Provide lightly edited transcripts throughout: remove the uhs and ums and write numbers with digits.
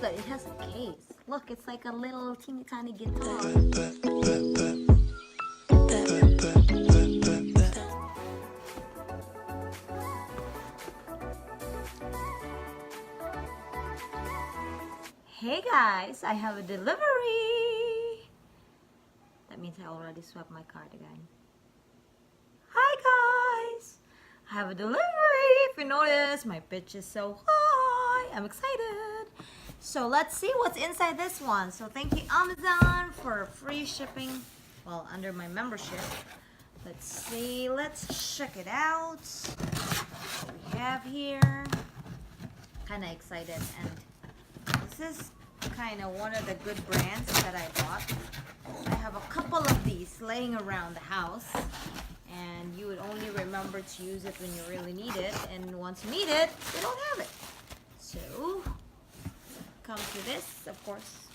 that it has a case. Look, it's like a little teeny tiny guitar. Hey guys, I have a delivery. That means I already swapped my card again. Hi guys, I have a delivery. If you notice, my pitch is so high. I'm excited. So let's see what's inside this one. So thank you Amazon for free shipping, well, under my membership. Let's see, let's check it out. What we have here. Kind of excited, and this is kind of one of the good brands that I bought. I have a couple of these laying around the house, and you would only remember to use it when you really need it, and once you need it, you don't have it. So, comes with this, of course.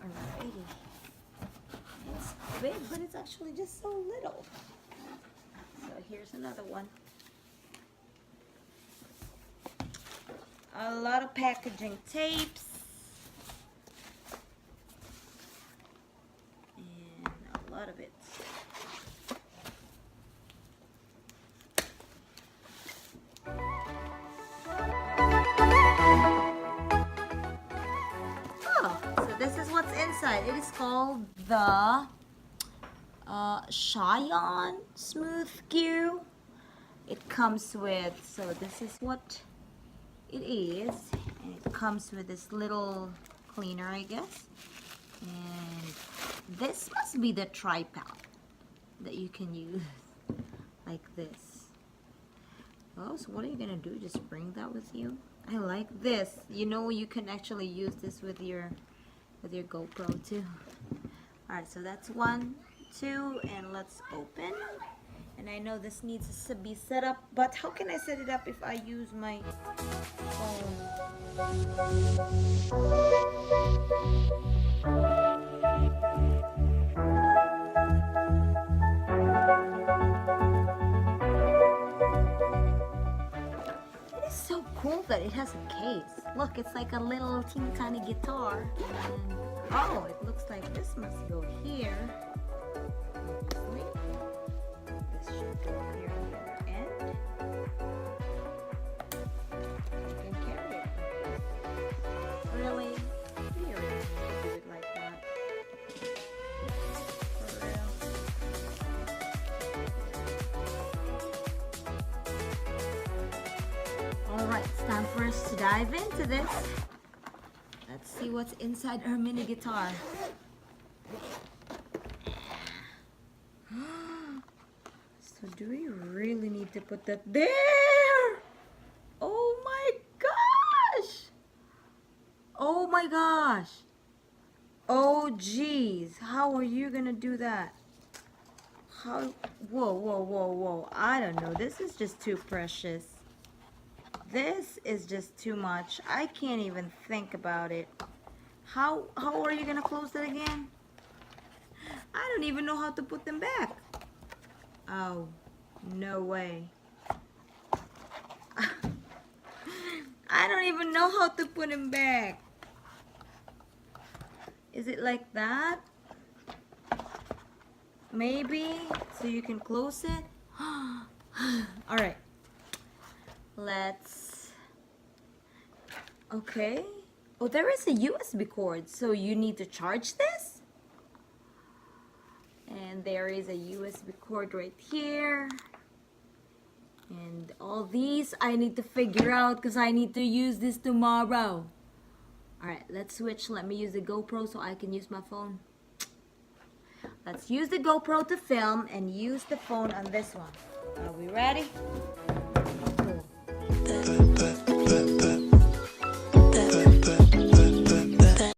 Alrighty. It's big, but it's actually just so little. So here's another one. A lot of packaging tapes. And a lot of it. Oh, so this is what's inside. It is called the Zhiyun Smooth Gear. It comes with, so this is what it is, and it comes with this little cleaner, I guess. And this must be the tripod that you can use like this. Oh, so what are you gonna do? Just bring that with you? I like this. You know, you can actually use this with your GoPro too. Alright, so that's 1, 2, and let's open. And I know this needs to be set up, but how can I set it up if I use my phone? It is so cool that it has a case. Look, it's like a little teeny tiny guitar. And, oh, it looks like this must go here. Obviously. This should go here on the other end. You can carry it. Really? Do you really do it like that? For real? Alright, it's time for us to dive into this. Let's see what's inside our mini guitar. So do we really need to put that there? Oh my gosh! Oh my gosh! Oh geez, how are you gonna do that? How? Whoa, whoa, whoa, whoa! I don't know. This is just too precious. This is just too much. I can't even think about it. How are you gonna close that again? I don't even know how to put them back. Oh, no way. I don't even know how to put him back. Is it like that? Maybe, so you can close it? Alright. Let's... Okay. Oh, there is a USB cord, so you need to charge this? And there is a USB cord right here. And all these I need to figure out because I need to use this tomorrow. Alright, let's switch. Let me use the GoPro so I can use my phone. Let's use the GoPro to film and use the phone on this one. Are we ready? Cool.